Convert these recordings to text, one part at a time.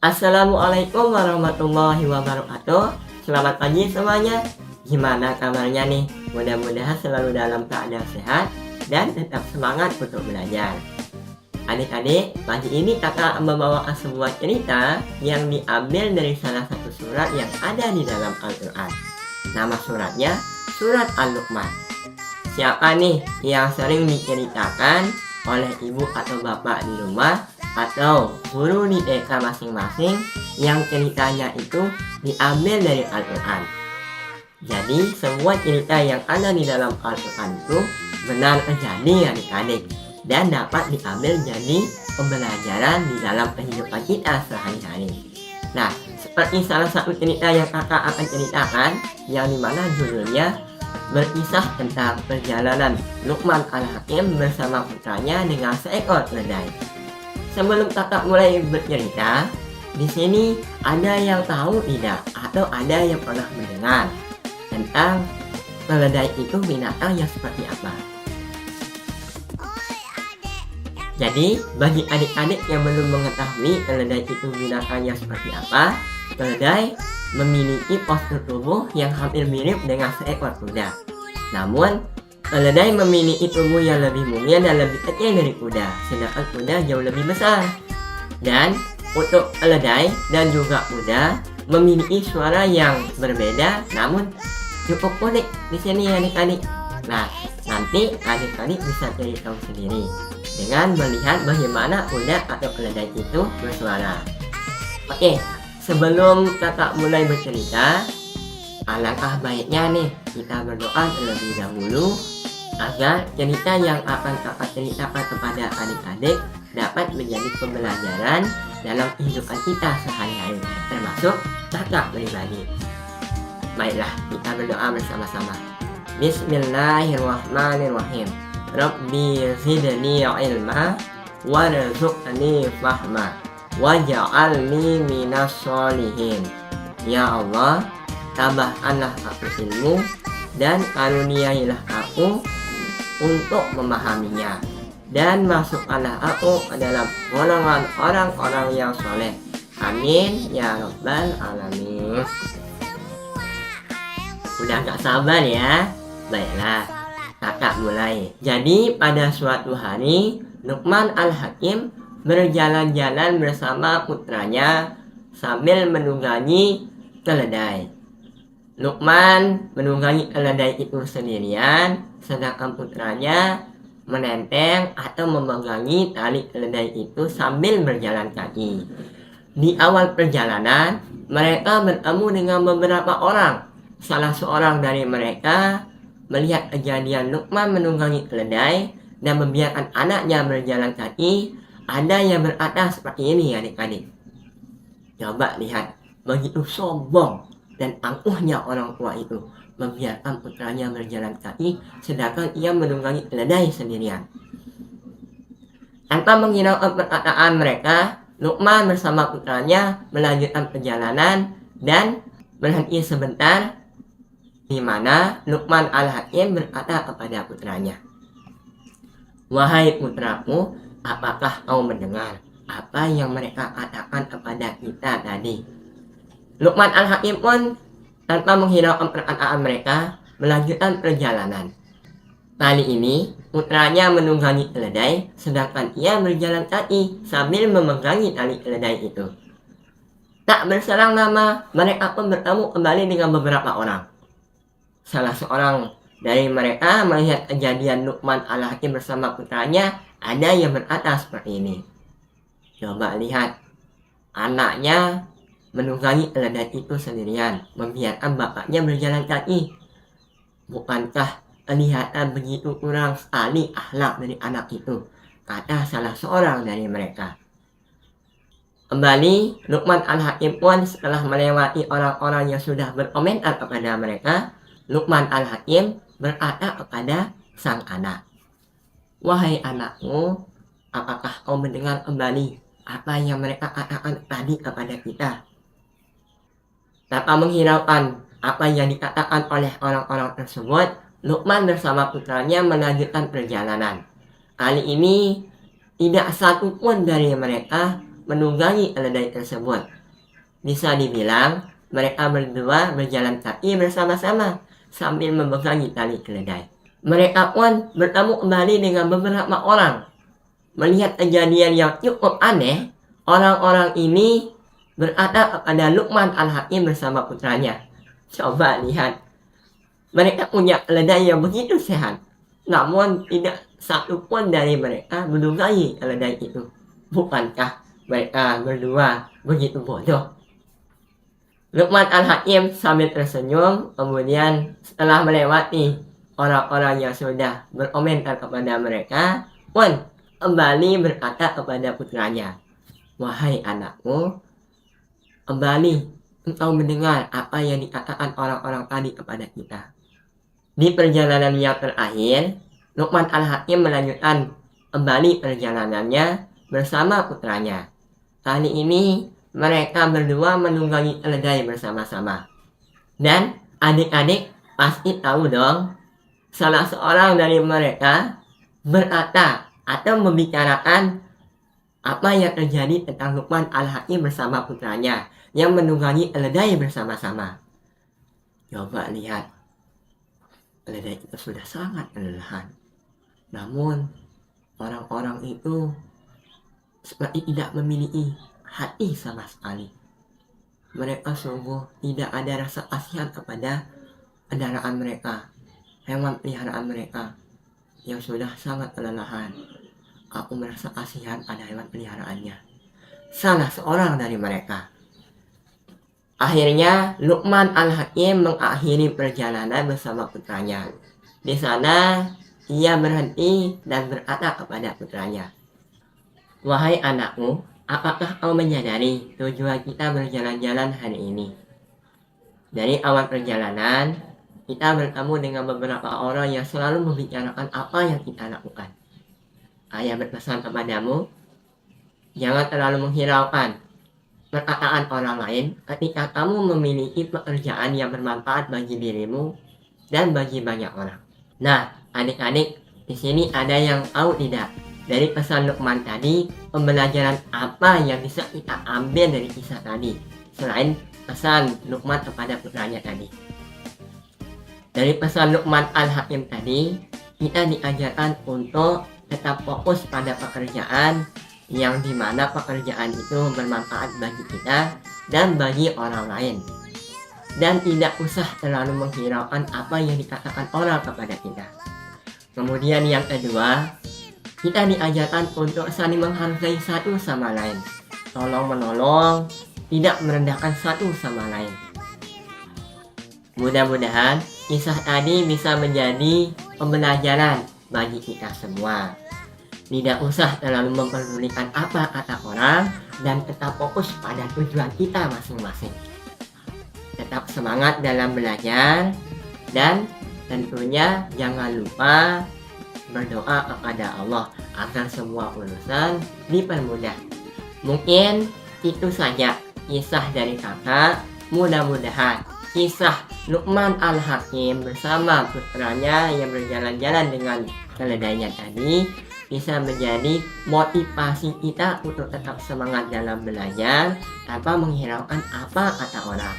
Assalamualaikum warahmatullahi wabarakatuh. Selamat pagi semuanya. Gimana kabarnya nih? Mudah-mudahan selalu dalam keadaan sehat dan tetap semangat untuk belajar. Adik-adik, pagi ini kakak membawakan sebuah cerita yang diambil dari salah satu surat yang ada di dalam Al-Quran. Nama suratnya Surat Al-Luqman. Siapa nih yang sering diceritakan oleh ibu atau bapak di rumah atau guru di TK masing-masing yang ceritanya itu diambil dari Al-Quran? Jadi semua cerita yang ada di dalam Al-Quran itu benar terjadi adik-adik dan dapat diambil jadi pembelajaran di dalam kehidupan kita sehari-hari. Nah, seperti salah satu cerita yang kakak akan ceritakan, yang dimana judulnya berkisah tentang perjalanan Luqman Al-Hakim bersama putranya dengan seekor keledai. Sebelum kakak mulai bercerita, di sini ada yang tahu tidak atau ada yang pernah mendengar tentang keledai itu binatang yang seperti apa? Jadi, bagi adik-adik yang belum mengetahui keledai itu binatangnya seperti apa, keledai memiliki postur tubuh yang hampir mirip dengan seekor kuda. Namun, keledai memiliki tubuh yang lebih mungil dan lebih kecil dari kuda, sedangkan kuda jauh lebih besar. Dan untuk keledai dan juga kuda memiliki suara yang berbeda, namun cukup unik di sini adik-adik. Nah, nanti adik-adik bisa cari tahu sendiri dengan melihat bagaimana kuda atau keledai itu bersuara. Oke, sebelum kakak mulai bercerita, alangkah baiknya nih kita berdoa terlebih dahulu agar cerita yang akan kakak ceritakan kepada adik-adik dapat menjadi pembelajaran dalam kehidupan kita sehari-hari, termasuk kakak pribadi. Baiklah, kita berdoa bersama-sama. Bismillahirrahmanirrahim. Rabbi zidni ilma warzuqni fahma waj'alni minas sholihin. Ya Allah, tambahkanlah aku ilmu dan karuniailah aku untuk memahaminya, dan masukkanlah aku ke dalam golongan orang-orang yang soleh. Amin ya rabbal alamin. Udah gak sabar ya? Baiklah, kakak mulai. Jadi pada suatu hari Luqman Al-Hakim berjalan-jalan bersama putranya sambil menunggangi keledai. Luqman menunggangi keledai itu sendirian, sedangkan putranya menenteng atau memegangi tali keledai itu sambil berjalan kaki. Di awal perjalanan, mereka bertemu dengan beberapa orang. Salah seorang dari mereka melihat kejadian Luqman menunggangi keledai dan membiarkan anaknya berjalan kaki. Ada yang berkata seperti ini adik-adik. Coba lihat, begitu sombong dan angkuhnya orang tua itu membiarkan putranya berjalan kaki sedangkan ia menunggangi keledai sendirian. Tanpa menghiraukan perkataan mereka, Luqman bersama putranya melanjutkan perjalanan dan berhenti sebentar, di mana Luqman Al-Hakim berkata kepada putranya, "Wahai putraku, apakah kau mendengar apa yang mereka katakan kepada kita tadi?" Luqman Al-Hakim pun tanpa menghiraukan perkataan mereka melanjutkan perjalanan. Kali ini putranya menunggangi keledai sedangkan ia berjalan kaki sambil memegangi tali keledai itu. Tak berselang lama, mereka pun bertemu kembali dengan beberapa orang. Salah seorang dari mereka melihat kejadian Luqman Al-Hakim bersama putranya, ada yang berkata seperti ini. Coba lihat, anaknya menunggangi keledai itu sendirian, membiarkan bapaknya berjalan kaki. Bukankah kelihatan begitu kurang sekali akhlak dari anak itu? Kata salah seorang dari mereka. Kembali, Luqman Al-Hakim pun setelah melewati orang-orang yang sudah berkomentar kepada mereka, Luqman Al-Hakim berkata kepada sang anak, "Wahai anakku, apakah kau mendengar kembali apa yang mereka katakan tadi kepada kita?" Tanpa menghiraukan apa yang dikatakan oleh orang-orang tersebut, Luqman bersama putranya melanjutkan perjalanan. Kali ini tidak satu pun dari mereka menunggangi keledai tersebut. Bisa dibilang mereka berdua berjalan kaki bersama-sama sambil memegangi tali keledai. Mereka pun bertemu kembali dengan beberapa orang. Melihat kejadian yang cukup aneh, orang-orang ini berkata kepada Luqman Al-Hakim bersama putranya, "Coba lihat, mereka punya keledai yang begitu sehat, namun tidak satu pun dari mereka menunggangi keledai itu. Bukankah mereka berdua begitu bodoh?" Luqman Al-Hakim sambil tersenyum, kemudian setelah melewati orang-orang yang sudah berkomentar kepada mereka, pun kembali berkata kepada putranya, "Wahai anakku, kembali engkau mendengar apa yang dikatakan orang-orang tadi kepada kita." Di perjalanan yang terakhir, Luqman Al-Hakim melanjutkan kembali perjalanannya bersama putranya. Kali ini mereka berdua menunggangi keledai bersama-sama. Dan adik-adik pasti tahu dong, salah seorang dari mereka berkata atau membicarakan apa yang terjadi tentang Luqman Al-Hakim bersama putranya yang menunggangi keledai bersama-sama. Coba lihat, keledai itu sudah sangat kelelahan. Namun orang-orang itu seperti tidak memiliki hati sama sekali. Mereka sungguh tidak ada rasa kasihan kepada kendaraan mereka, hewan peliharaan mereka yang sudah sangat kelelahan. Aku merasa kasihan pada hewan peliharaannya. Salah seorang dari mereka. Akhirnya Luqman Al-Hakim mengakhiri perjalanan bersama putranya. Di sana ia berhenti dan berkata kepada putranya, "Wahai anakku, apakah kau menyadari tujuan kita berjalan-jalan hari ini? Dari awal perjalanan, kita bertemu dengan beberapa orang yang selalu membicarakan apa yang kita lakukan. Ayah berpesan kepadamu, jangan terlalu menghiraukan perkataan orang lain ketika kamu memiliki pekerjaan yang bermanfaat bagi dirimu dan bagi banyak orang." Nah, adik-adik, di sini ada yang tahu tidak? Dari pesan Luqman tadi, pembelajaran apa yang bisa kita ambil dari kisah tadi, selain pesan Luqman kepada putranya tadi? Dari pesan Luqman Al-Hakim tadi, kita diajarkan untuk tetap fokus pada pekerjaan yang dimana pekerjaan itu bermanfaat bagi kita dan bagi orang lain. Dan tidak usah terlalu menghiraukan apa yang dikatakan orang kepada kita. Kemudian yang kedua, kita diajarkan untuk saling menghargai satu sama lain, tolong menolong, tidak merendahkan satu sama lain. Mudah-mudahan kisah tadi bisa menjadi pembelajaran bagi kita semua. Tidak usah terlalu memperdulikan apa kata orang dan tetap fokus pada tujuan kita masing-masing. Tetap semangat dalam belajar dan tentunya jangan lupa berdoa kepada Allah agar semua urusan dipermudah. Mungkin itu saja kisah dari kakak. Mudah-mudahan kisah Luqman Al-Hakim bersama putranya yang berjalan-jalan dengan keledainya tadi bisa menjadi motivasi kita untuk tetap semangat dalam belajar tanpa menghiraukan apa kata orang.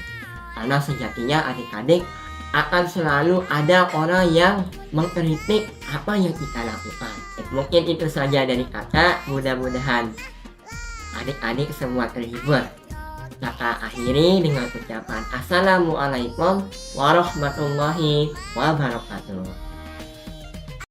Karena sejatinya adik-adik akan selalu ada orang yang mengkritik apa yang kita lakukan. Mungkin itu saja dari kakak. Mudah-mudahan adik-adik semua terhibur. Kakak akhiri dengan ucapan Assalamualaikum warahmatullahi wabarakatuh.